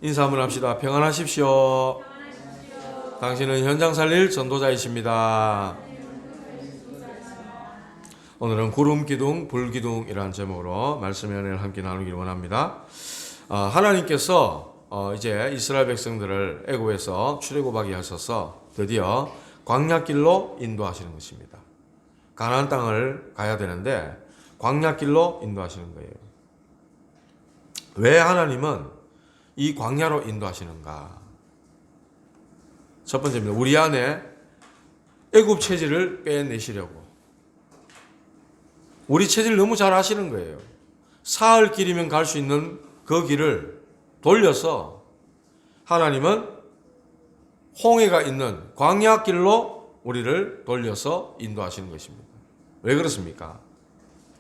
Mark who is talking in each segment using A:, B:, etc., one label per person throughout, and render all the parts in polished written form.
A: 인사 한번 합시다. 평안하십시오. 당신은 현장 살릴 전도자이십니다. 오늘은 구름 기둥, 불 기둥이라는 제목으로 말씀의 은혜를 함께 나누기를 원합니다. 하나님께서 이제 이스라엘 백성들을 애굽에서 출애굽하게 하셔서 드디어 광야길로 인도하시는 것입니다. 가나안 땅을 가야 되는데 광야길로 인도하시는 거예요. 왜 하나님은 이 광야로 인도하시는가? 첫 번째입니다. 우리 안에 애굽 체질을 빼내시려고. 우리 체질 너무 잘 아시는 거예요. 사흘 길이면 갈 수 있는 그 길을 돌려서 하나님은 홍해가 있는 광야길로 우리를 돌려서 인도하시는 것입니다. 왜 그렇습니까?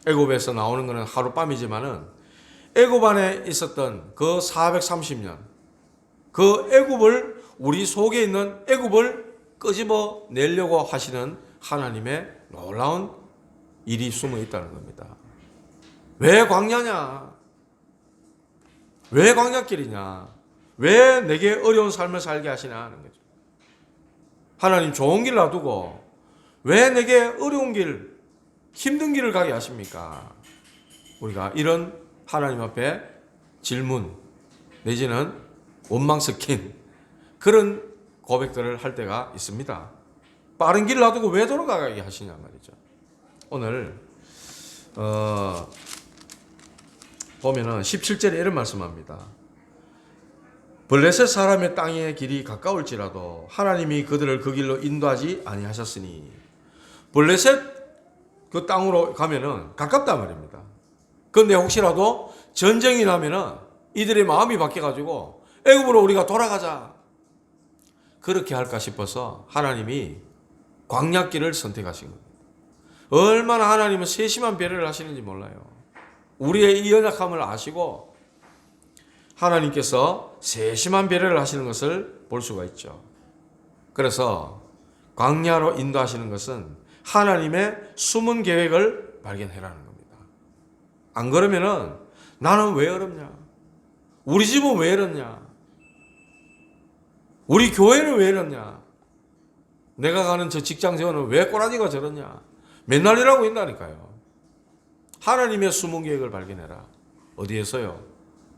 A: 애굽에서 나오는 것은 하룻밤이지만은 애굽 안에 있었던 그 430년 그 애굽을 우리 속에 있는 애굽을 끄집어 내려고 하시는 하나님의 놀라운 일이 숨어 있다는 겁니다. 왜 광야냐? 왜 광야길이냐? 왜 내게 어려운 삶을 살게 하시냐 하는 거죠. 하나님 좋은 길 놔두고 왜 내게 어려운 길, 힘든 길을 가게 하십니까? 우리가 이런 하나님 앞에 질문 내지는 원망 섞인 그런 고백들을 할 때가 있습니다. 빠른 길 놔두고 왜 돌아가게 하시냐 말이죠. 오늘 보면은 17절에 이런 말씀합니다. 블레셋 사람의 땅의 길이 가까울지라도 하나님이 그들을 그 길로 인도하지 아니하셨으니, 블레셋 그 땅으로 가면은 가깝단 말입니다. 그런데 혹시라도 전쟁이 나면은 이들의 마음이 바뀌어가지고 애굽으로 우리가 돌아가자 그렇게 할까 싶어서 하나님이 광야길을 선택하신 겁니다. 얼마나 하나님은 세심한 배려를 하시는지 몰라요. 우리의 이 연약함을 아시고 하나님께서 세심한 배려를 하시는 것을 볼 수가 있죠. 그래서 광야로 인도하시는 것은 하나님의 숨은 계획을 발견해라는 겁니다. 안 그러면은 나는 왜 어렵냐? 우리 집은 왜 이렇냐? 우리 교회는 왜 이렇냐? 내가 가는 저 직장 생활은 왜 꼬라지가 저러냐? 맨날 일하고 있다니까요. 하나님의 숨은 계획을 발견해라. 어디에서요?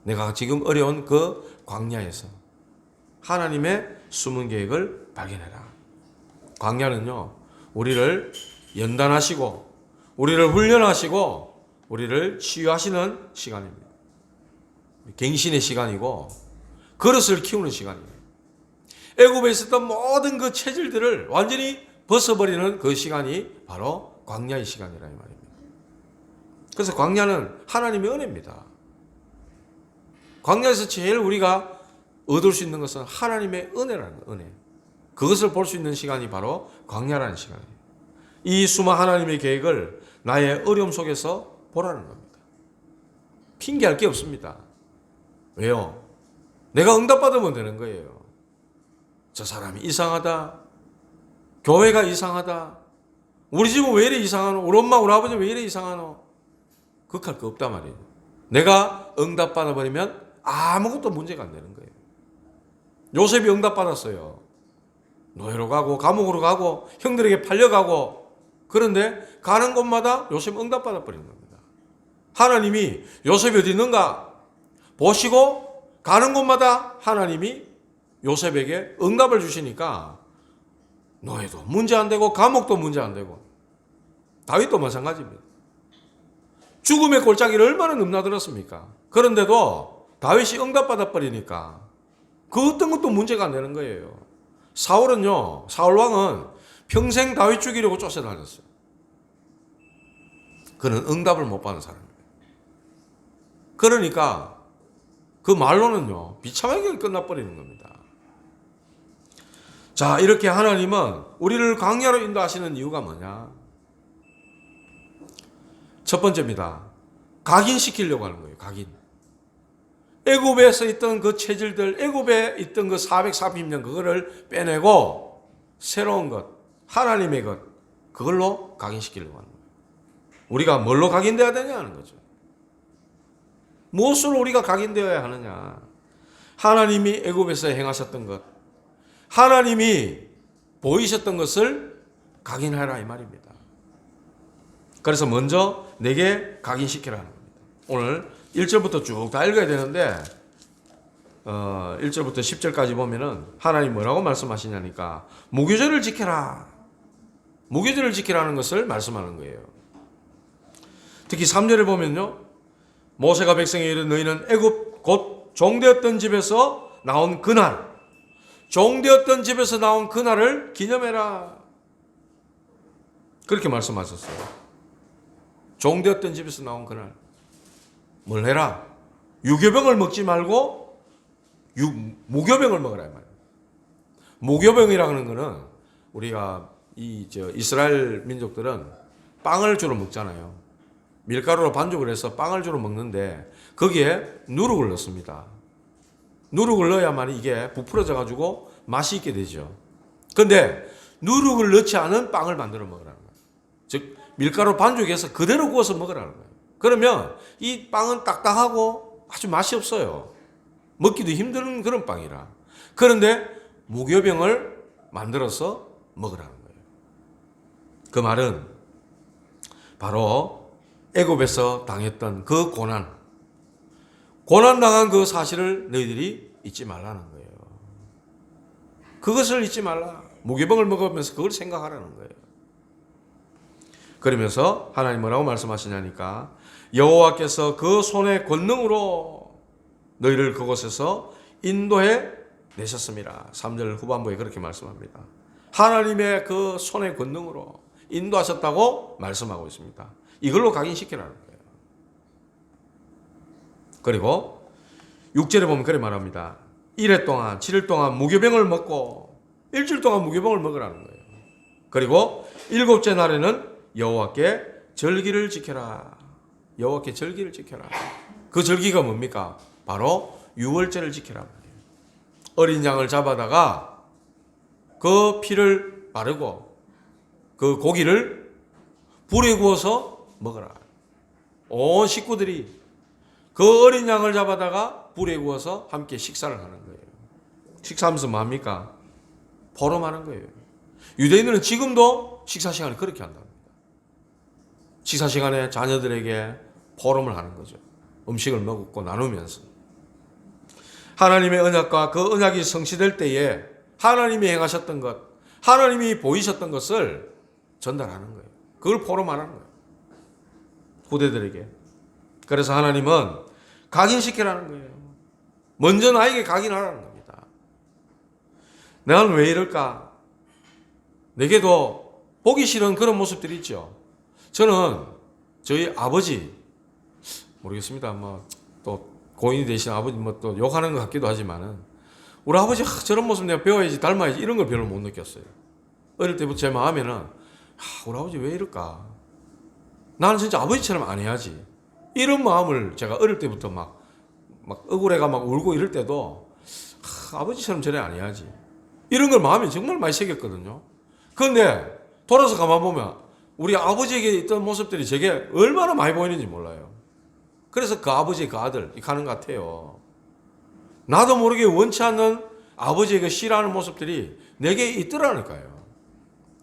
A: 내가 지금 어려운 그 광야에서 하나님의 숨은 계획을 발견해라. 광야는요, 우리를 연단하시고 우리를 훈련하시고 우리를 치유하시는 시간입니다. 갱신의 시간이고 그릇을 키우는 시간이에요. 애굽에 있었던 모든 그 체질들을 완전히 벗어버리는 그 시간이 바로 광야의 시간이라 이 말입니다. 그래서 광야는 하나님의 은혜입니다. 광야에서 제일 우리가 얻을 수 있는 것은 하나님의 은혜라는 거예요. 은혜. 그것을 볼 수 있는 시간이 바로 광야라는 시간이에요. 이 수많은 하나님의 계획을 나의 어려움 속에서 보라는 겁니다. 핑계할 게 없습니다. 왜요? 내가 응답받으면 되는 거예요. 저 사람이 이상하다. 교회가 이상하다. 우리 집은 왜 이래 이상하노? 우리 엄마 우리 아버지 왜 이래 이상하노? 그할 거 없단 말이에요. 내가 응답받아버리면 아무것도 문제가 안 되는 거예요. 요셉이 응답받았어요. 노예로 가고 감옥으로 가고 형들에게 팔려가고, 그런데 가는 곳마다 요셉 응답받아버리는 겁니다. 하나님이 요셉이 어디 있는가 보시고 가는 곳마다 하나님이 요셉에게 응답을 주시니까 노예도 문제 안 되고 감옥도 문제 안 되고, 다윗도 마찬가지입니다. 죽음의 골짜기를 얼마나 넘나들었습니까? 그런데도 다윗이 응답받아 버리니까 그 어떤 것도 문제가 안 되는 거예요. 사울은요, 사울왕은 평생 다윗 죽이려고 쫓아다녔어요. 그는 응답을 못 받은 사람이에요. 그러니까 그 말로는요, 비참하게 끝나버리는 겁니다. 자, 이렇게 하나님은 우리를 광야로 인도하시는 이유가 뭐냐? 첫 번째입니다. 각인시키려고 하는 거예요. 각인. 애굽에서 있던 그 체질들, 애굽에 있던 그 430년 그거를 빼내고 새로운 것, 하나님의 것, 그걸로 각인시키려고 하는 거예요. 우리가 뭘로 각인되어야 되냐 하는 거죠. 무엇으로 우리가 각인되어야 하느냐? 하나님이 애굽에서 행하셨던 것, 하나님이 보이셨던 것을 각인하라 이 말입니다. 그래서 먼저 내게 각인시키라는 겁니다. 오늘 1절부터 쭉 다 읽어야 되는데 1절부터 10절까지 보면은 하나님 뭐라고 말씀하시냐니까 무교절을 지켜라. 무교절을 지키라는 것을 말씀하는 거예요. 특히 3절에 보면요. 모세가 백성에게 이르되 너희는 애굽 곧 종되었던 집에서 나온 그날, 종되었던 집에서 나온 그날을 기념해라. 그렇게 말씀하셨어요. 종되었던 집에서 나온 그날. 뭘 해라? 유교병을 먹지 말고 무교병을 먹으라 말이에요. 무교병이라는 거는 우리가 이스라엘 민족들은 빵을 주로 먹잖아요. 밀가루로 반죽을 해서 빵을 주로 먹는데 거기에 누룩을 넣습니다. 누룩을 넣어야만 이게 부풀어져 가지고 맛이 있게 되죠. 그런데 누룩을 넣지 않은 빵을 만들어 먹으라는 거예요. 즉 밀가루 반죽해서 그대로 구워서 먹으라는 거예요. 그러면 이 빵은 딱딱하고 아주 맛이 없어요. 먹기도 힘든 그런 빵이라. 그런데 무교병을 만들어서 먹으라는 거예요. 그 말은 바로 애굽에서 당했던 그 고난당한 그 사실을 너희들이 잊지 말라는 거예요. 그것을 잊지 말라. 무교병을 먹으면서 그걸 생각하라는 거예요. 그러면서 하나님 뭐라고 말씀하시냐니까 여호와께서 그 손의 권능으로 너희를 그곳에서 인도해 내셨습니다. 3절 후반부에 그렇게 말씀합니다. 하나님의 그 손의 권능으로 인도하셨다고 말씀하고 있습니다. 이걸로 각인시키라는 거예요. 그리고 6절에 보면 그래 말합니다. 1회 동안 7일 동안 무교병을 먹고 일주일 동안 무교병을 먹으라는 거예요. 그리고 7째 날에는 여호와께 절기를 지켜라. 여호와께 절기를 지켜라. 그 절기가 뭡니까? 바로 유월절을 지켜라. 어린 양을 잡아다가 그 피를 바르고 그 고기를 불에 구워서 먹어라. 온 식구들이 그 어린 양을 잡아다가 불에 구워서 함께 식사를 하는 거예요. 식사하면서 뭐 합니까? 포럼하는 거예요. 유대인들은 지금도 식사 시간을 그렇게 한답니다. 식사 시간에 자녀들에게 포럼을 하는 거죠. 음식을 먹고 나누면서. 하나님의 언약과 그 언약이 성취될 때에 하나님이 행하셨던 것, 하나님이 보이셨던 것을 전달하는 거예요. 그걸 포럼하는 거예요. 후대들에게. 그래서 하나님은 각인시키라는 거예요. 먼저 나에게 각인하라는 겁니다. 나는 왜 이럴까? 내게도 보기 싫은 그런 모습들이 있죠. 저는 저희 아버지, 모르겠습니다. 또 고인이 되신 아버지 또 욕하는 것 같기도 하지만은 우리 아버지 저런 모습 내가 배워야지 닮아야지 이런 걸 별로 못 느꼈어요. 어릴 때부터 제 마음에는 우리 아버지 왜 이럴까? 나는 진짜 아버지처럼 안 해야지. 이런 마음을 제가 어릴 때부터 막 억울해가 막 울고 이럴 때도 아버지처럼 저래 안 해야지. 이런 걸 마음에 정말 많이 새겼거든요. 그런데 돌아서 가만 보면 우리 아버지에게 있던 모습들이 제게 얼마나 많이 보이는지 몰라요. 그래서 그 아버지 그 아들 가는 것 같아요. 나도 모르게 원치 않는 아버지에게 싫어하는 모습들이 내게 있더라니까요.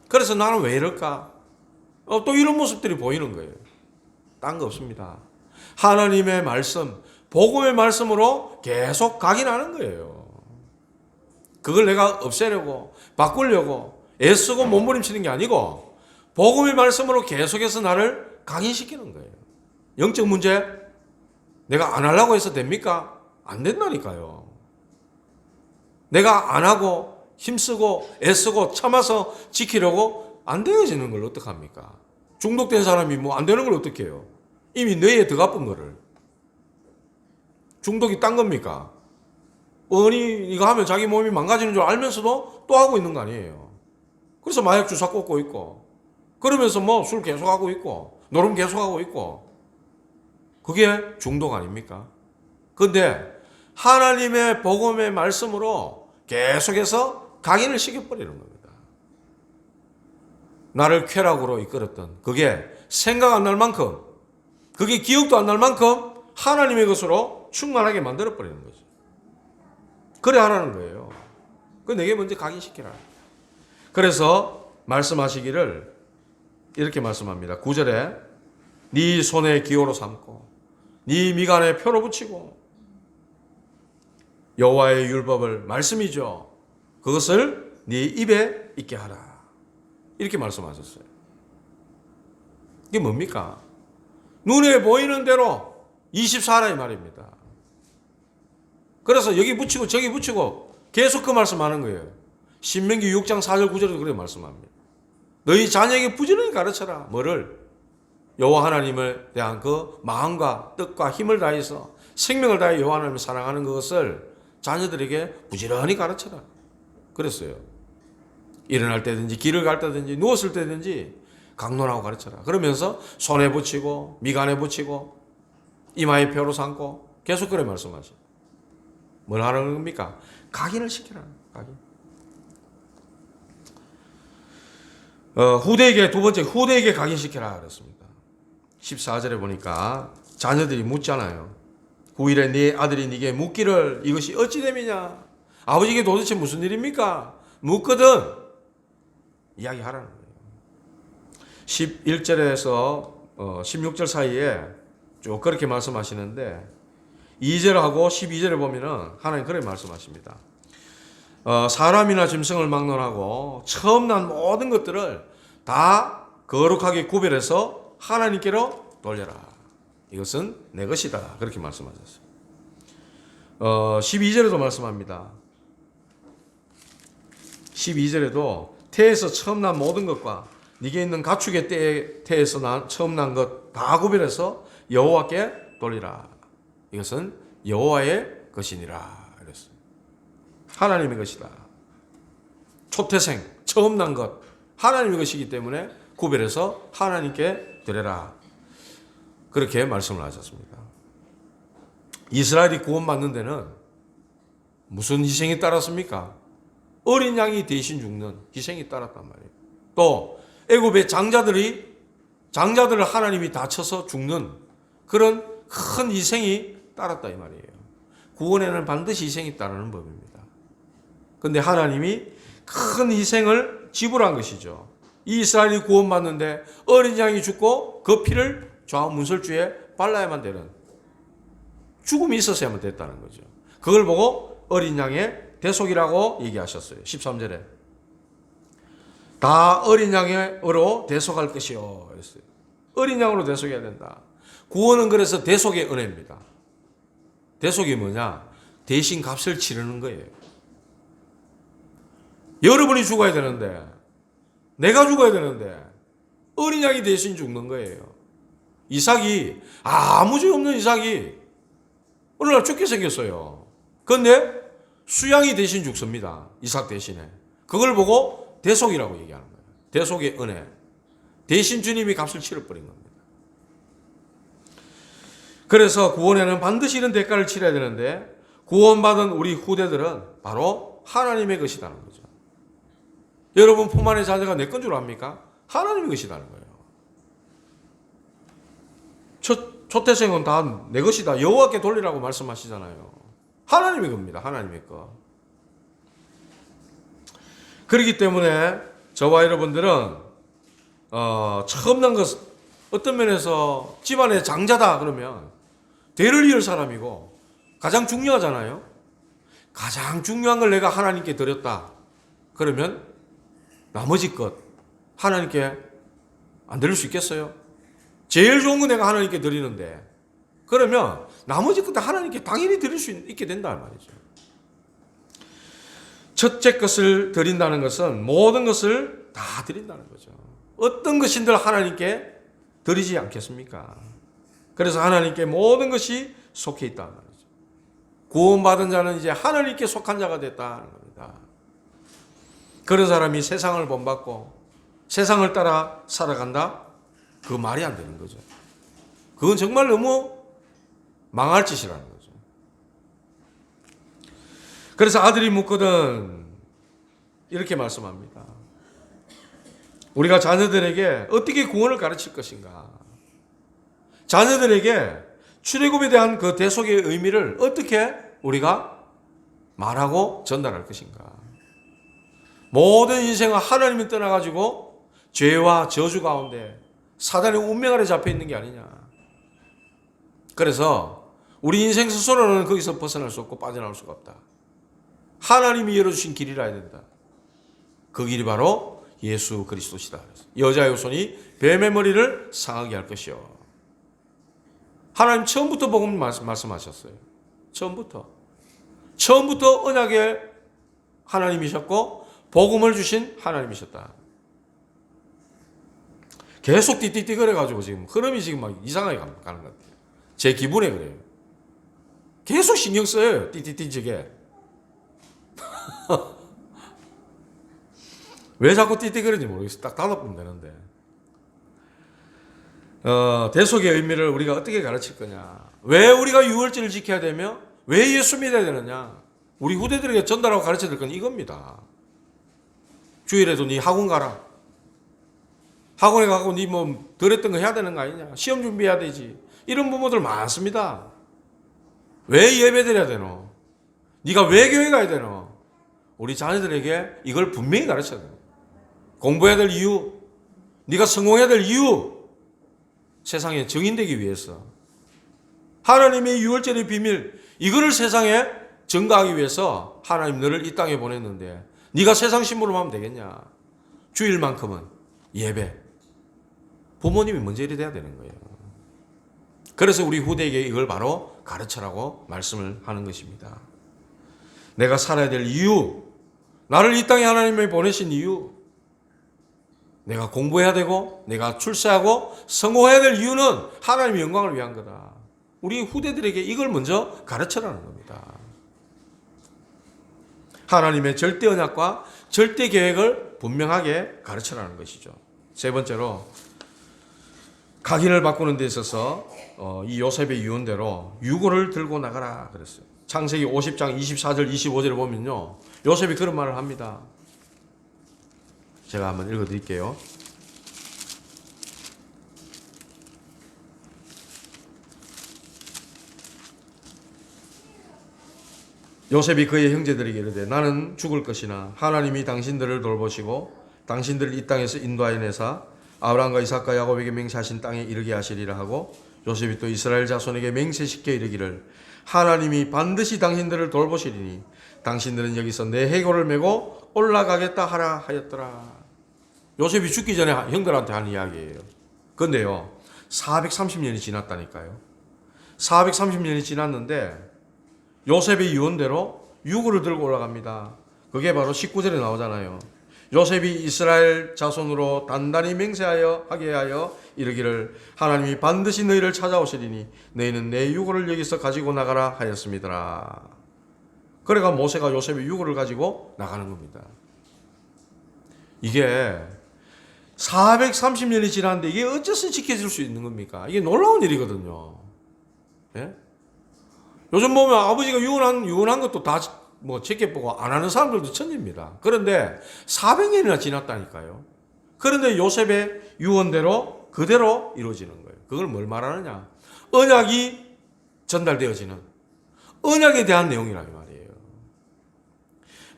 A: 그래서 나는 왜 이럴까? 또 이런 모습들이 보이는 거예요. 딴 거 없습니다. 하나님의 말씀, 복음의 말씀으로 계속 각인하는 거예요. 그걸 내가 없애려고 바꾸려고 애쓰고 몸부림치는 게 아니고 복음의 말씀으로 계속해서 나를 각인시키는 거예요. 영적 문제 내가 안 하려고 해서 됩니까? 안 된다니까요. 내가 안 하고 힘쓰고 애쓰고 참아서 지키려고 안 되어지는 걸 어떡합니까? 중독된 사람이 뭐 안 되는 걸 어떻게 해요? 이미 뇌에 들어가본 거를. 중독이 딴 겁니까? 뻔히 이거 하면 자기 몸이 망가지는 줄 알면서도 또 하고 있는 거 아니에요. 그래서 마약 주사 꽂고 있고 그러면서 뭐 술 계속하고 있고 노름 계속하고 있고 그게 중독 아닙니까? 근데 하나님의 복음의 말씀으로 계속해서 각인을 시켜버리는 겁니다. 나를 쾌락으로 이끌었던 그게 생각 안 날 만큼 그게 기억도 안 날 만큼 하나님의 것으로 충만하게 만들어버리는 거죠. 그래 하라는 거예요. 그 내게 먼저 각인시키라. 그래서 말씀하시기를 이렇게 말씀합니다. 9절에 네 손에 기호로 삼고 네 미간에 표로 붙이고 여호와의 율법을 말씀이죠. 그것을 네 입에 있게 하라. 이렇게 말씀하셨어요. 이게 뭡니까? 눈에 보이는 대로 24라 이 말입니다. 그래서 여기 붙이고 저기 붙이고 계속 그 말씀하는 거예요. 신명기 6장 4절 9절에도 그렇게 말씀합니다. 너희 자녀에게 부지런히 가르쳐라. 뭐를? 여호와 하나님을 대한 그 마음과 뜻과 힘을 다해서 생명을 다해 여호와 하나님을 사랑하는 것을 자녀들에게 부지런히 가르쳐라. 그랬어요. 일어날 때든지 길을 갈 때든지 누웠을 때든지 강론하고 가르쳐라. 그러면서 손에 붙이고 미간에 붙이고 이마에 표로 삼고 계속 그래 말씀하셔. 뭘 하는 겁니까? 각인을 시키라. 각인. 후대에게 두 번째 후대에게 각인시키라 그랬습니다. 14절에 보니까 자녀들이 묻잖아요. 9일에 네 아들이 네게 묻기를 이것이 어찌 됨이냐? 아버지께 도대체 무슨 일입니까? 묻거든 이야기하라는 거예요. 11절에서 16절 사이에 쭉 그렇게 말씀하시는데 2절하고 12절에 보면은 하나님 그렇게 말씀하십니다. 사람이나 짐승을 막론하고 처음 난 모든 것들을 다 거룩하게 구별해서 하나님께로 돌려라. 이것은 내 것이다. 그렇게 말씀하셨어요. 12절에도 말씀합니다. 12절에도 태에서 처음 난 모든 것과 네게 있는 가축의 태에서 처음 난 것 다 구별해서 여호와께 돌리라. 이것은 여호와의 것이니라. 그랬어요. 하나님의 것이다. 초태생, 처음 난 것, 하나님의 것이기 때문에 구별해서 하나님께 드려라. 그렇게 말씀을 하셨습니다. 이스라엘이 구원받는 데는 무슨 희생이 따랐습니까? 어린 양이 대신 죽는 희생이 따랐단 말이에요. 또 애굽의 장자들을 하나님이 다쳐서 죽는 그런 큰 희생이 따랐다 이 말이에요. 구원에는 반드시 희생이 따르는 법입니다. 그런데 하나님이 큰 희생을 지불한 것이죠. 이 이스라엘이 구원받는데 어린 양이 죽고 그 피를 좌우 문설주에 발라야만 되는 죽음이 있었어야만 됐다는 거죠. 그걸 보고 어린 양의 대속이라고 얘기하셨어요. 13절에 다 어린 양으로 대속할 것이요 그랬어요. 어린 양으로 대속해야 된다. 구원은 그래서 대속의 은혜입니다. 대속이 뭐냐? 대신 값을 치르는 거예요. 여러분이 죽어야 되는데 내가 죽어야 되는데 어린 양이 대신 죽는 거예요. 이삭이 아무 죄 없는 이삭이 어느 날 죽게 생겼어요. 그런데 수양이 대신 죽습니다. 이삭 대신에. 그걸 보고 대속이라고 얘기하는 거예요. 대속의 은혜. 대신 주님이 값을 치러버린 겁니다. 그래서 구원에는 반드시 이런 대가를 치러야 되는데 구원받은 우리 후대들은 바로 하나님의 것이라는 거죠. 여러분 품 안의 자녀가 내 건 줄 압니까? 하나님의 것이라는 거예요. 초태생은 다 내 것이다. 여호와께 돌리라고 말씀하시잖아요. 하나님의 겁니다. 하나님의 것. 그렇기 때문에 저와 여러분들은 처음 난 것 어떤 면에서 집안의 장자다 그러면 대를 이을 사람이고 가장 중요하잖아요. 가장 중요한 걸 내가 하나님께 드렸다. 그러면 나머지 것 하나님께 안 드릴 수 있겠어요? 제일 좋은 거 내가 하나님께 드리는데 그러면 나머지 것도 하나님께 당연히 드릴 수 있게 된다는 말이죠. 첫째 것을 드린다는 것은 모든 것을 다 드린다는 거죠. 어떤 것인들 하나님께 드리지 않겠습니까? 그래서 하나님께 모든 것이 속해 있다는 말이죠. 구원받은 자는 이제 하나님께 속한 자가 됐다는 겁니다. 그런 사람이 세상을 본받고 세상을 따라 살아간다? 그 말이 안 되는 거죠. 그건 정말 너무 망할 짓이라는 거죠. 그래서 아들이 묻거든 이렇게 말씀합니다. 우리가 자녀들에게 어떻게 구원을 가르칠 것인가? 자녀들에게 출애굽에 대한 그 대속의 의미를 어떻게 우리가 말하고 전달할 것인가? 모든 인생은 하나님을 떠나가지고 죄와 저주 가운데 사단의 운명 아래 잡혀 있는 게 아니냐. 그래서 우리 인생 스스로는 거기서 벗어날 수 없고 빠져나올 수가 없다. 하나님이 열어주신 길이라 해야 된다. 그 길이 바로 예수 그리스도시다. 여자의 손이 뱀의 머리를 상하게 할 것이요. 하나님 처음부터 복음 말씀하셨어요. 처음부터 언약의 하나님이셨고 복음을 주신 하나님이셨다. 계속 띠띠띠 그래가지고 지금 흐름이 지금 막 이상하게 가는 것 같아요. 제 기분에 그래요. 계속 신경 써요. 띠띠띠 저게. 왜 자꾸 띠띠 그런지 모르겠어요. 딱 닫아보면 되는데. 대속의 의미를 우리가 어떻게 가르칠 거냐. 왜 우리가 유월절을 지켜야 되며 왜 예수 믿어야 되느냐. 우리 후대들에게 전달하고 가르쳐야 될 건 이겁니다. 주일에도 네 학원 가라. 학원에 가고 네 뭐 덜 했던 거 해야 되는 거 아니냐. 시험 준비해야 되지. 이런 부모들 많습니다. 왜 예배 드려야 되노? 네가 왜 교회 가야 되노? 우리 자녀들에게 이걸 분명히 가르쳐야 돼. 공부해야 될 이유, 네가 성공해야 될 이유, 세상에 증인되기 위해서. 하나님의 유월절의 비밀, 이거를 세상에 증거하기 위해서 하나님 너를 이 땅에 보냈는데 네가 세상 신부로 하면 되겠냐. 주일만큼은 예배. 부모님이 먼저 이래 돼야 되는 거예요. 그래서 우리 후대에게 이걸 바로 가르쳐라고 말씀을 하는 것입니다. 내가 살아야 될 이유, 나를 이 땅에 하나님이 보내신 이유, 내가 공부해야 되고 내가 출세하고 성공해야 될 이유는 하나님의 영광을 위한 거다. 우리 후대들에게 이걸 먼저 가르쳐라는 겁니다. 하나님의 절대 언약과 절대 계획을 분명하게 가르쳐라는 것이죠. 세 번째로 각인을 바꾸는 데 있어서 이 요셉의 유언대로 유고를 들고 나가라 그랬어요. 창세기 50장 24절 25절을 보면요. 요셉이 그런 말을 합니다. 제가 한번 읽어드릴게요. 요셉이 그의 형제들에게 이르되 나는 죽을 것이나 하나님이 당신들을 돌보시고 당신들을 이 땅에서 인도하여 내사 아브라함과 이삭과 야곱에게 맹세하신 땅에 이르게 하시리라 하고 요셉이 또 이스라엘 자손에게 맹세시켜 이르기를 하나님이 반드시 당신들을 돌보시리니 당신들은 여기서 내 해골을 메고 올라가겠다 하라 하였더라. 요셉이 죽기 전에 형들한테 한 이야기예요. 그런데요 430년이 지났다니까요. 430년이 지났는데 요셉의 유언대로 유고를 들고 올라갑니다. 그게 바로 19절에 나오잖아요. 요셉이 이스라엘 자손으로 단단히 맹세하여 하게 하여 이르기를 하나님이 반드시 너희를 찾아오시리니 너희는 내 유고를 여기서 가지고 나가라 하였습니다. 그래가 모세가 요셉의 유고를 가지고 나가는 겁니다. 이게 430년이 지났는데 이게 어째서 지켜질 수 있는 겁니까? 이게 놀라운 일이거든요. 예? 요즘 보면 아버지가 유언한 것도 다 뭐 지켜보고 안 하는 사람들도 천지입니다. 그런데 400년이나 지났다니까요. 그런데 요셉의 유언대로 그대로 이루어지는 거예요. 그걸 뭘 말하느냐? 언약이 전달되어지는 언약에 대한 내용이란 말이에요.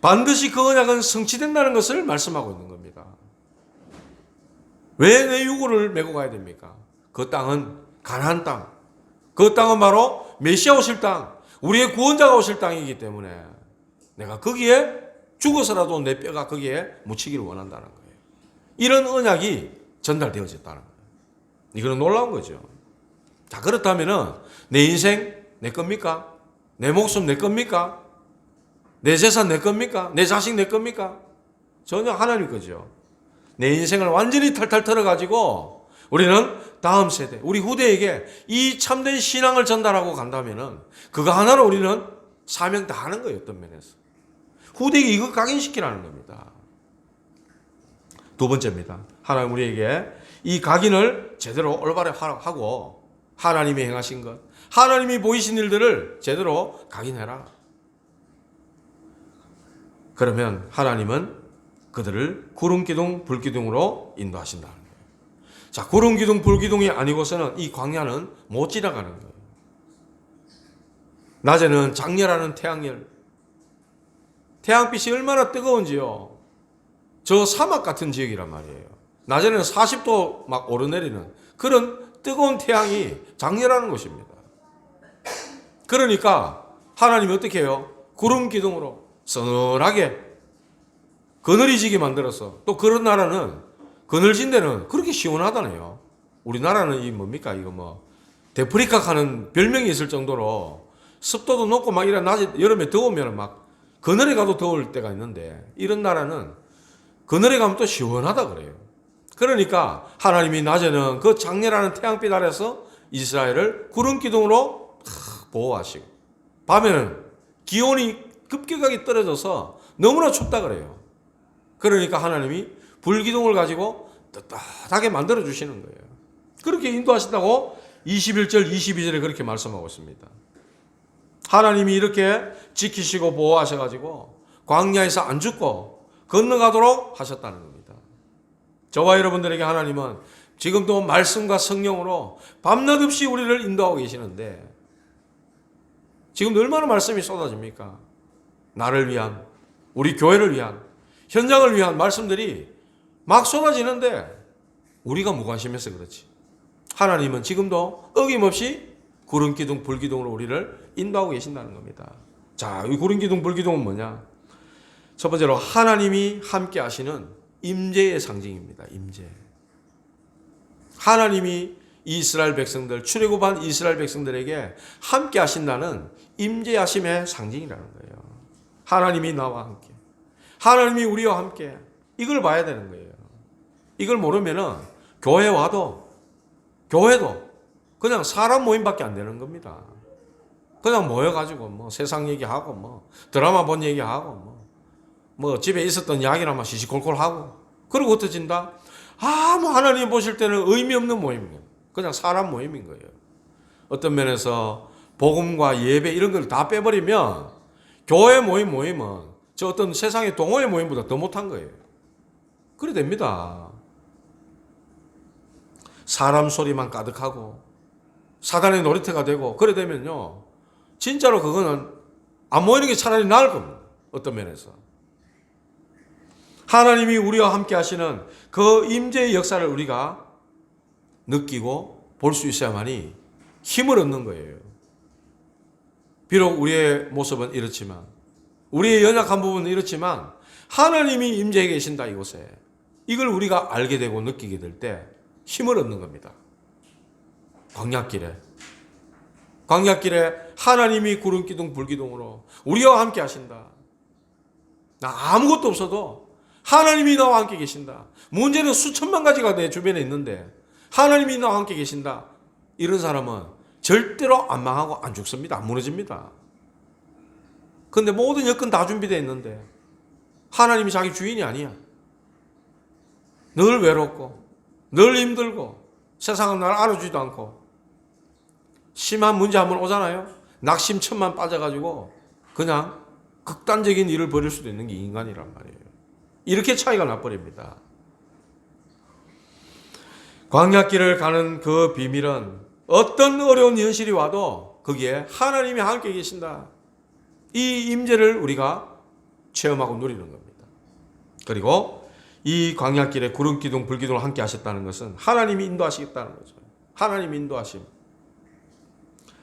A: 반드시 그 언약은 성취된다는 것을 말씀하고 있는 겁니다. 왜 내 유고를 메고 가야 됩니까? 그 땅은 가나안 땅. 그 땅은 바로 메시아 오실 땅. 우리의 구원자가 오실 땅이기 때문에 내가 거기에 죽어서라도 내 뼈가 거기에 묻히기를 원한다는 거예요. 이런 언약이 전달되어졌다는 거예요. 이거는 놀라운 거죠. 자, 그렇다면은 내 인생 내 겁니까? 내 목숨 내 겁니까? 내 재산 내 겁니까? 내 자식 내 겁니까? 전혀 하나님 거죠. 내 인생을 완전히 탈탈 털어가지고 우리는 다음 세대, 우리 후대에게 이 참된 신앙을 전달하고 간다면은 그거 하나로 우리는 사명 다 하는 거예요. 어떤 면에서. 후대에게 이거 각인시키라는 겁니다. 두 번째입니다. 하나님 우리에게 이 각인을 제대로 올바로 하고 하나님이 행하신 것, 하나님이 보이신 일들을 제대로 각인해라. 그러면 하나님은 그들을 구름기둥, 불기둥으로 인도하신다는 거예요. 자, 구름기둥, 불기둥이 아니고서는 이 광야는 못 지나가는 거예요. 낮에는 장렬하는 태양열, 태양빛이 얼마나 뜨거운지요. 저 사막 같은 지역이란 말이에요. 낮에는 40도 막 오르내리는 그런 뜨거운 태양이 장렬하는 곳입니다. 그러니까 하나님이 어떻게 해요? 구름 기둥으로 서늘하게 그늘이지게 만들어서, 또 그런 나라는 그늘진 데는 그렇게 시원하다네요. 우리나라는 이 뭡니까 이거 뭐 데프리카 하는 별명이 있을 정도로 습도도 높고 막 이런 낮에 여름에 더우면 막 그늘에 가도 더울 때가 있는데, 이런 나라는 그늘에 가면 또 시원하다 그래요. 그러니까 하나님이 낮에는 그 장렬하는 태양빛 아래서 이스라엘을 구름 기둥으로 보호하시고, 밤에는 기온이 급격하게 떨어져서 너무나 춥다 그래요. 그러니까 하나님이 불기둥을 가지고 떳떳하게 만들어 주시는 거예요. 그렇게 인도하신다고 21절 22절에 그렇게 말씀하고 있습니다. 하나님이 이렇게 지키시고 보호하셔가지고 광야에서 안 죽고 건너가도록 하셨다는 겁니다. 저와 여러분들에게 하나님은 지금도 말씀과 성령으로 밤낮 없이 우리를 인도하고 계시는데, 지금 얼마나 말씀이 쏟아집니까? 나를 위한, 우리 교회를 위한, 현장을 위한 말씀들이 막 쏟아지는데 우리가 무관심해서 그렇지. 하나님은 지금도 어김없이 구름기둥, 불기둥으로 우리를 인도하고 계신다는 겁니다. 자, 이 구름기둥, 불기둥은 뭐냐? 첫 번째로 하나님이 함께 하시는 임재의 상징입니다. 임재. 하나님이 이스라엘 백성들, 출애굽한 이스라엘 백성들에게 함께 하신다는 임재하심의 상징이라는 거예요. 하나님이 나와 함께, 하나님이 우리와 함께, 이걸 봐야 되는 거예요. 이걸 모르면은 교회 와도, 교회도 그냥 사람 모임밖에 안 되는 겁니다. 그냥 모여가지고 뭐 세상 얘기하고 뭐 드라마 본 얘기하고 뭐 집에 있었던 이야기나 막 시시콜콜 하고, 그리고 어떠진다? 뭐 하나님 보실 때는 의미 없는 모임이에요. 그냥 사람 모임인 거예요. 어떤 면에서 복음과 예배 이런 걸 다 빼버리면 교회 모임은 저 어떤 세상의 동호회 모임보다 더 못한 거예요. 그래 됩니다. 사람 소리만 가득하고 사단의 놀이터가 되고 그래 되면요, 진짜로 그거는 안 모이는 게 차라리 나을 겁니다. 어떤 면에서 하나님이 우리와 함께 하시는 그 임재의 역사를 우리가 느끼고 볼 수 있어야만이 힘을 얻는 거예요. 비록 우리의 모습은 이렇지만, 우리의 연약한 부분은 이렇지만 하나님이 임재해 계신다 이곳에, 이걸 우리가 알게 되고 느끼게 될 때 힘을 얻는 겁니다. 광야길에 하나님이 구름기둥 불기둥으로 우리와 함께 하신다. 나 아무것도 없어도 하나님이 나와 함께 계신다. 문제는 수천만 가지가 내 주변에 있는데 하나님이 나와 함께 계신다. 이런 사람은 절대로 안 망하고 안 죽습니다. 안 무너집니다. 근데 모든 여건 다 준비되어 있는데 하나님이 자기 주인이 아니야. 늘 외롭고 늘 힘들고 세상은 날 알아주지도 않고, 심한 문제 한번 오잖아요. 낙심천만 빠져가지고 그냥 극단적인 일을 벌일 수도 있는 게 인간이란 말이에요. 이렇게 차이가 나버립니다. 광야길을 가는 그 비밀은 어떤 어려운 현실이 와도 거기에 하나님이 함께 계신다. 이 임재를 우리가 체험하고 누리는 겁니다. 그리고 이 광야길에 구름기둥, 불기둥을 함께 하셨다는 것은 하나님이 인도하시겠다는 거죠. 하나님이 인도하심.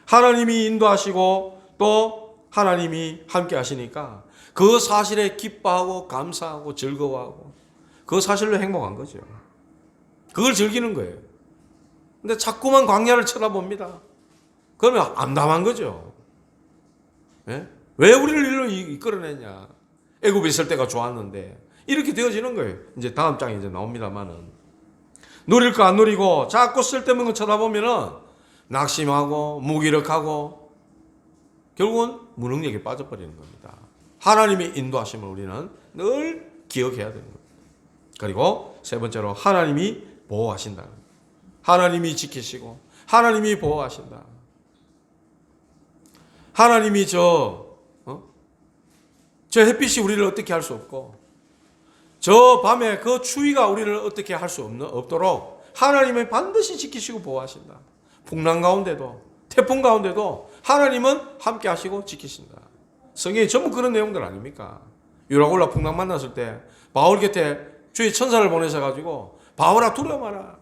A: 하나님이 인도하시고 또 하나님이 함께 하시니까 그 사실에 기뻐하고 감사하고 즐거워하고 그 사실로 행복한 거죠. 그걸 즐기는 거예요. 근데 자꾸만 광야를 쳐다봅니다. 그러면 암담한 거죠. 예? 왜 우리를 일로 이끌어냈냐. 애굽에 있을 때가 좋았는데 이렇게 되어지는 거예요. 이제 다음 장에 이제 나옵니다만은, 누릴 거 안 누리고 자꾸 쓸데없는 거 쳐다보면은 낙심하고 무기력하고 결국은 무능력에 빠져버리는 겁니다. 하나님의 인도하심을 우리는 늘 기억해야 되는 겁니다. 그리고 세 번째로 하나님이 보호하신다. 하나님이 지키시고 하나님이 보호하신다. 하나님이 저 햇빛이 우리를 어떻게 할 수 없고 저 밤에 그 추위가 우리를 어떻게 할 수 없도록 하나님이 반드시 지키시고 보호하신다. 풍랑 가운데도 태풍 가운데도 하나님은 함께 하시고 지키신다. 성경이 전부 그런 내용들 아닙니까? 유라굴라 풍랑 만났을 때 바울 곁에 주의 천사를 보내셔가지고 바울아 두려워 마라.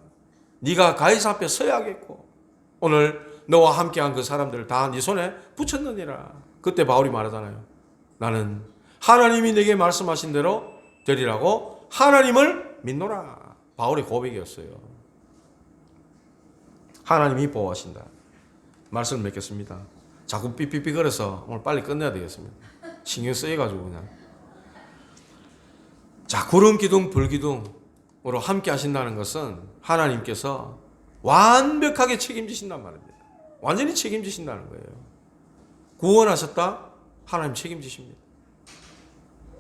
A: 네가 가이사 앞에 서야겠고 오늘 너와 함께한 그 사람들을 다 네 손에 붙였느니라. 그때 바울이 말하잖아요. 나는 하나님이 내게 말씀하신 대로 되리라고 하나님을 믿노라. 바울의 고백이었어요. 하나님이 보호하신다. 말씀을 맺겠습니다. 자꾸 삐삐삐거려서 오늘 빨리 끝내야 되겠습니다. 신경 쓰여가지고 그냥. 자, 구름 기둥 불기둥으로 함께 하신다는 것은 하나님께서 완벽하게 책임지신단 말입니다. 완전히 책임지신다는 거예요. 구원하셨다? 하나님 책임지십니다.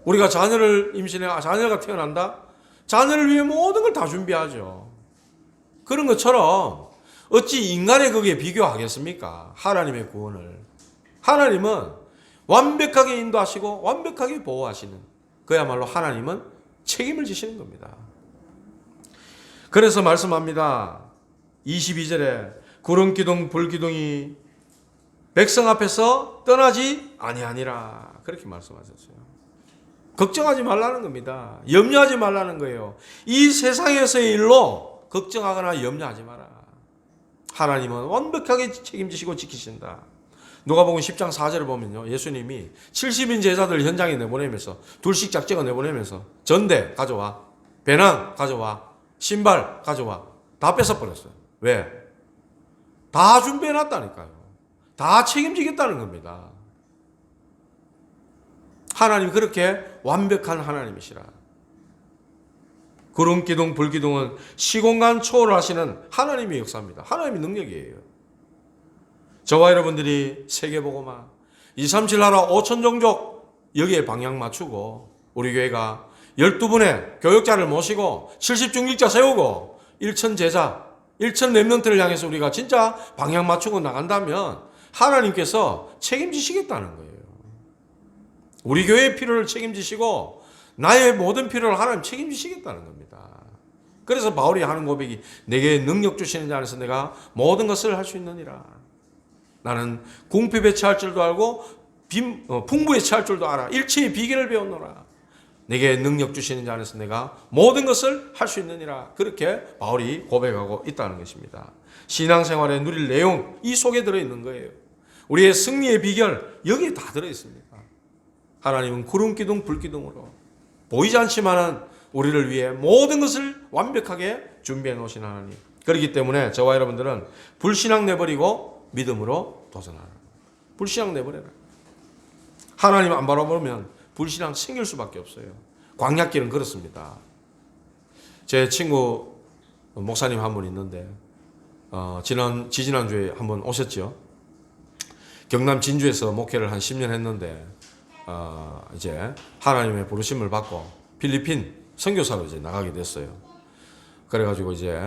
A: 우리가 자녀를 임신해 자녀가 태어난다? 자녀를 위해 모든 걸 다 준비하죠. 그런 것처럼 어찌 인간의 거기에 비교하겠습니까? 하나님의 구원을. 하나님은 완벽하게 인도하시고 완벽하게 보호하시는, 그야말로 하나님은 책임을 지시는 겁니다. 그래서 말씀합니다. 22절에 구름 기둥 불기둥이 백성 앞에서 떠나지 아니하니라. 그렇게 말씀하셨어요. 걱정하지 말라는 겁니다. 염려하지 말라는 거예요. 이 세상에서의 일로 걱정하거나 염려하지 마라. 하나님은 완벽하게 책임지시고 지키신다. 누가복음 10장 4절을 보면요, 예수님이 70인 제자들 현장에 내보내면서, 둘씩 짝짝을 내보내면서 전대 가져와, 배낭 가져와, 신발 가져와, 다 뺏어버렸어요. 왜? 다 준비해놨다니까요. 다 책임지겠다는 겁니다. 하나님 그렇게 완벽한 하나님이시라. 구름 기둥 불기둥은 시공간 초월하시는 하나님의 역사입니다. 하나님의 능력이에요. 저와 여러분들이 세계보고마 237 나라 5천 종족 여기에 방향 맞추고 우리 교회가 12분의 교역자를 모시고 70중직자 세우고 1천 제자 1천 렘넌트를 향해서 우리가 진짜 방향 맞추고 나간다면 하나님께서 책임지시겠다는 거예요. 우리 교회의 필요를 책임지시고 나의 모든 필요를 하나님 책임지시겠다는 겁니다. 그래서 바울이 하는 고백이 내게 능력 주시는 자 안에서 내가 모든 것을 할 수 있느니라. 나는 궁핍에 처할 줄도 알고 풍부에 처할 줄도 알아. 일체의 비결을 배웠노라. 내게 능력 주시는 자 안에서 내가 모든 것을 할 수 있느니라. 그렇게 바울이 고백하고 있다는 것입니다. 신앙생활에 누릴 내용 이 속에 들어있는 거예요. 우리의 승리의 비결 여기에 다 들어있습니다. 하나님은 구름 기둥 불기둥으로 보이지 않지만은 우리를 위해 모든 것을 완벽하게 준비해 놓으신 하나님. 그렇기 때문에 저와 여러분들은 불신앙 내버리고 믿음으로 도전하라. 불신앙 내버려라. 하나님 안 바라보면 불신앙 생길 수밖에 없어요. 광야길은 그렇습니다. 제 친구 목사님 한 분 있는데 지지난주에 한번 오셨죠. 경남 진주에서 목회를 한 10년 했는데 이제 하나님의 부르심을 받고 필리핀 선교사로 이제 나가게 됐어요. 그래가지고 이제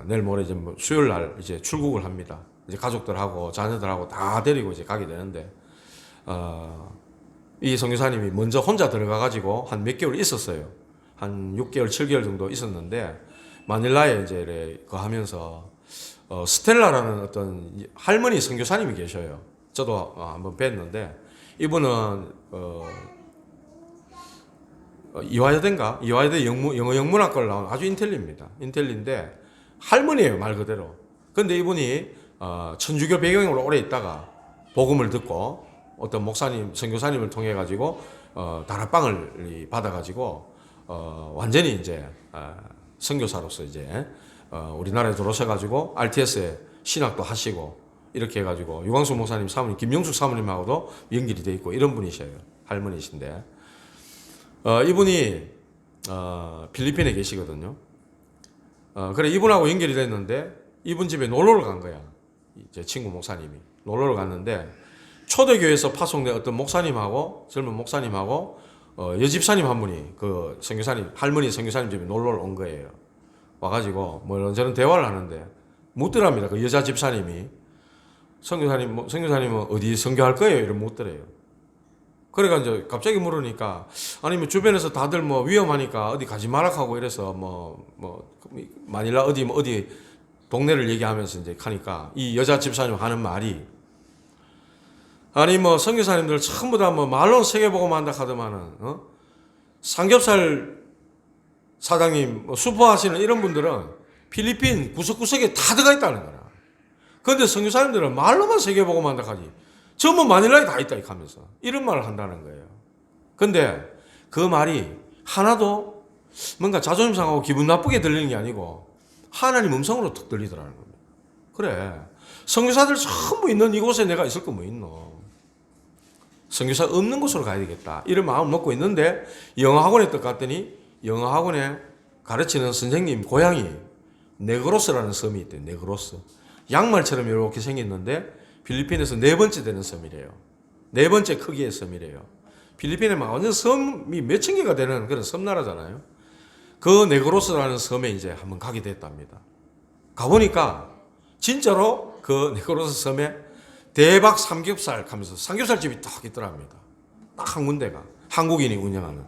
A: 내일 모레 이제 수요일 날 이제 출국을 합니다. 이제 가족들하고 자녀들하고 다 데리고 이제 가게 되는데 이 선교사님이 먼저 혼자 들어가가지고 한 몇 개월 있었어요. 한 6개월, 7개월 정도 있었는데 마닐라에 이제 그 하면서 스텔라라는 어떤 할머니 선교사님이 계셔요. 저도 한번 뵀는데 이분은 이화여대 영어 영문학과를 나온 아주 인텔리입니다. 인텔리인데 할머니예요, 말 그대로. 근데 이분이 천주교 배경으로 오래 있다가 복음을 듣고 어떤 목사님, 선교사님을 통해 가지고 다락방을 받아 가지고 완전히 이제 선교사로서 이제 우리나라에 들어오셔 가지고 RTS에 신학도 하시고 이렇게 해 가지고 유광수 목사님 사모님, 김영숙 사모님하고도 연결이 돼 있고 이런 분이셔요. 할머니신데 이분이 필리핀에 계시거든요. 그래 이분하고 연결이 됐는데 이분 집에 놀러를 간 거야. 제 친구 목사님이 놀러를 갔는데 초대교회에서 파송된 어떤 목사님하고 젊은 목사님하고 여집사님 한 분이 그 선교사님 할머니 선교사님 집에 놀러를 온 거예요. 와가지고 뭐 이런저런 대화를 하는데 묻더랍니다. 그 여자 집사님이 선교사님은 어디 선교할 거예요? 이런 묻더래요. 그래가 이제 갑자기 물으니까 아니면 주변에서 다들 뭐 위험하니까 어디 가지 마라 하고 이래서 뭐 마닐라 어디 동네를 얘기하면서 이제 하니까 이 여자 집사님 하는 말이 아니 뭐 선교사님들 전부 다 뭐 말로 세계복음만 한다 하더만은 삼겹살 사장님, 슈퍼 하시는 이런 분들은 필리핀 구석구석에 다 들어가 있다는 거라. 그런데 선교사님들은 말로만 세계복음 한다 하지 전부 마닐라에 다 있다 하면서 이런 말을 한다는 거예요. 근데 그 말이 하나도 뭔가 자존심 상하고 기분 나쁘게 들리는 게 아니고 하나님 음성으로 툭 들리더라는 겁니다. 그래, 선교사들 전부 있는 이곳에 내가 있을 거 뭐 있노. 선교사 없는 곳으로 가야 되겠다 이런 마음 먹고 있는데 영어학원에 딱 갔더니 영어학원에 가르치는 선생님 고향이 네그로스라는 섬이 있대요. 네그로스. 양말처럼 이렇게 생겼는데 필리핀에서 네 번째 되는 섬이래요. 네 번째 크기의 섬이래요. 필리핀에 막 완전 섬이 몇천 개가 되는 그런 섬나라잖아요. 그 네그로스라는 섬에 이제 한번 가게 됐답니다. 가보니까 진짜로 그 네그로스 섬에 대박 삼겹살 하면서 삼겹살집이 딱 있더랍니다. 딱 한 군데가 한국인이 운영하는.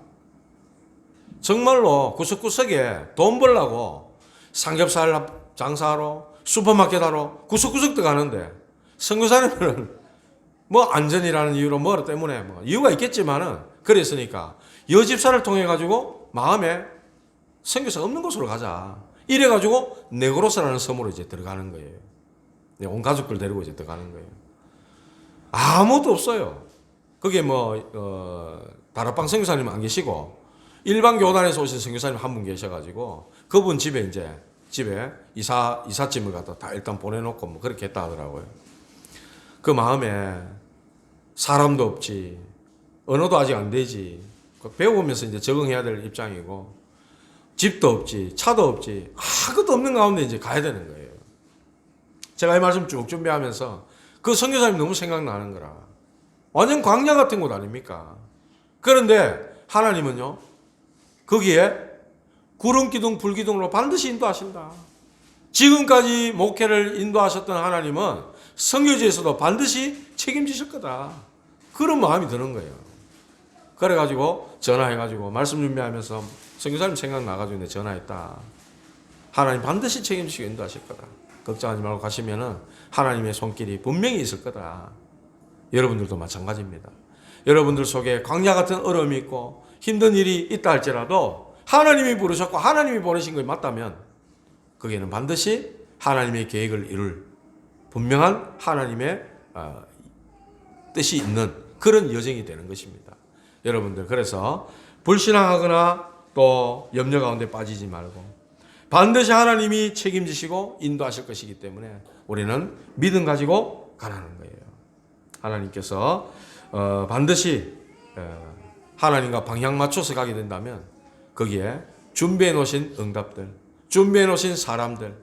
A: 정말로 구석구석에 돈 벌라고 삼겹살 장사하러 슈퍼마켓 하러 구석구석 들어가는데 선교사님들은 뭐 안전이라는 이유로 뭐 때문에 뭐 이유가 있겠지만은 그랬으니까 여집사를 통해 가지고 마음에 선교사 없는 곳으로 가자. 이래 가지고 네그로스라는 섬으로 이제 들어가는 거예요. 온 가족들 데리고 이제 들어가는 거예요. 아무도 없어요. 거기에 다락방 선교사님 안 계시고 일반 교단에서 오신 선교사님 한 분 계셔가지고 그분 집에 이삿짐을 갖다 다 일단 보내놓고 뭐 그렇게 했다 하더라고요. 그 마음에 사람도 없지, 언어도 아직 안 되지, 배워보면서 이제 적응해야 될 입장이고 집도 없지, 차도 없지, 아무것도 없는 가운데 이제 가야 되는 거예요. 제가 이 말씀 쭉 준비하면서 그 선교사님 너무 생각나는 거라. 완전 광야 같은 곳 아닙니까? 그런데 하나님은요, 거기에 구름 기둥, 불 기둥으로 반드시 인도하신다. 지금까지 목회를 인도하셨던 하나님은 선교지에서도 반드시 책임지실 거다. 그런 마음이 드는 거예요. 그래가지고 전화해가지고 말씀 준비하면서 선교사님 생각나가지고 내가 전화했다. 하나님 반드시 책임지시고 인도하실 거다. 걱정하지 말고 가시면은 하나님의 손길이 분명히 있을 거다. 여러분들도 마찬가지입니다. 여러분들 속에 광야 같은 어려움이 있고 힘든 일이 있다 할지라도 하나님이 부르셨고 하나님이 보내신 것이 맞다면 거기에는 반드시 하나님의 계획을 이룰 분명한 하나님의 뜻이 있는 그런 여정이 되는 것입니다. 여러분들 그래서 불신앙하거나 또 염려 가운데 빠지지 말고 반드시 하나님이 책임지시고 인도하실 것이기 때문에 우리는 믿음 가지고 가라는 거예요. 하나님께서 반드시 하나님과 방향 맞춰서 가게 된다면 거기에 준비해 놓으신 응답들, 준비해 놓으신 사람들,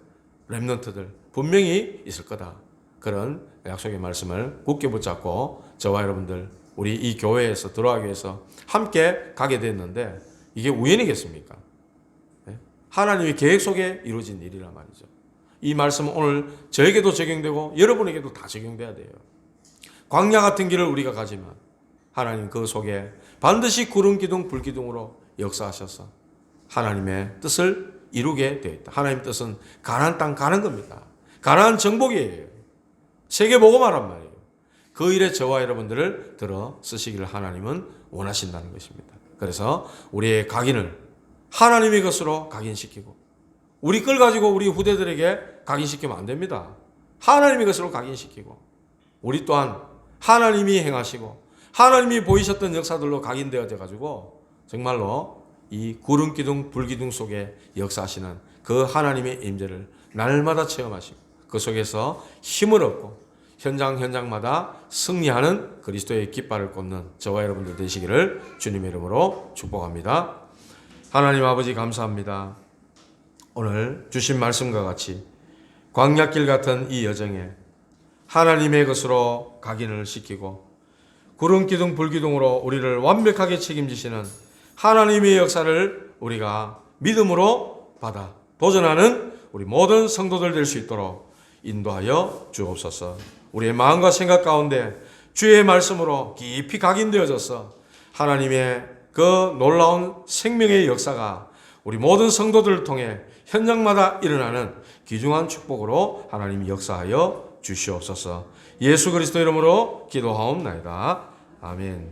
A: 렘넌트들 분명히 있을 거다. 그런 약속의 말씀을 굳게 붙잡고 저와 여러분들 우리 이 교회에서 들어가기 위해서 함께 가게 됐는데 이게 우연이겠습니까? 하나님의 계획 속에 이루어진 일이란 말이죠. 이 말씀은 오늘 저에게도 적용되고 여러분에게도 다 적용돼야 돼요. 광야 같은 길을 우리가 가지만 하나님 그 속에 반드시 구름 기둥 불 기둥으로 역사하셔서 하나님의 뜻을 이루게 되어 있다. 하나님의 뜻은 가나안 땅 가는 겁니다. 가나안 정복이에요. 세계 복음하란 말이에요. 그 일에 저와 여러분들을 들어 쓰시기를 하나님은 원하신다는 것입니다. 그래서 우리의 각인을 하나님의 것으로 각인시키고 우리 걸 가지고 우리 후대들에게 각인시키면 안 됩니다. 하나님의 것으로 각인시키고 우리 또한 하나님이 행하시고 하나님이 보이셨던 역사들로 각인되어져 가지고 정말로 이 구름 기둥 불 기둥 속에 역사하시는 그 하나님의 임재를 날마다 체험하시고 그 속에서 힘을 얻고 현장마다 승리하는 그리스도의 깃발을 꽂는 저와 여러분들 되시기를 주님의 이름으로 축복합니다. 하나님 아버지 감사합니다. 오늘 주신 말씀과 같이 광야길 같은 이 여정에 하나님의 것으로 각인을 시키고 구름 기둥 불 기둥으로 우리를 완벽하게 책임지시는 하나님의 역사를 우리가 믿음으로 받아 도전하는 우리 모든 성도들 될 수 있도록 인도하여 주옵소서. 우리의 마음과 생각 가운데 주의 말씀으로 깊이 각인되어져서 하나님의 그 놀라운 생명의 역사가 우리 모든 성도들을 통해 현장마다 일어나는 귀중한 축복으로 하나님이 역사하여 주시옵소서. 예수 그리스도 이름으로 기도하옵나이다. 아멘.